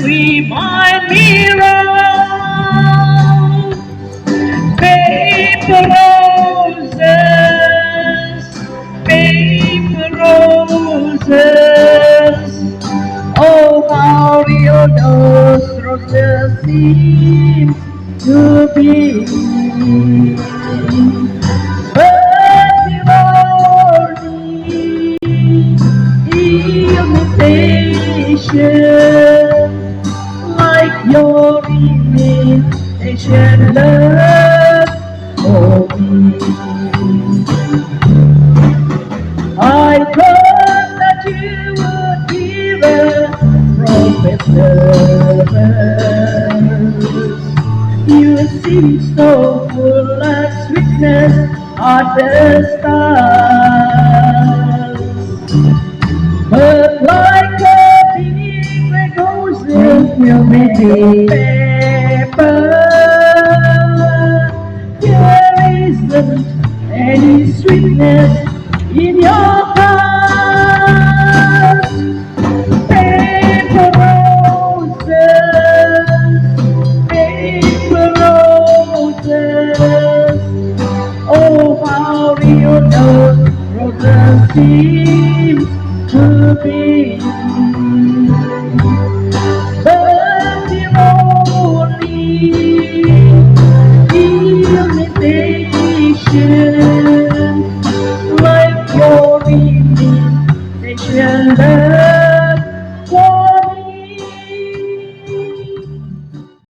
remind me of paper roses, paper roses. Oh, how real those roses seem to be. But the imitation, like your imitation love for me. I thought that you would give a prophet lovers. You seem so full of sweetness at the start. But like a big red roses will be paper, there isn't any sweetness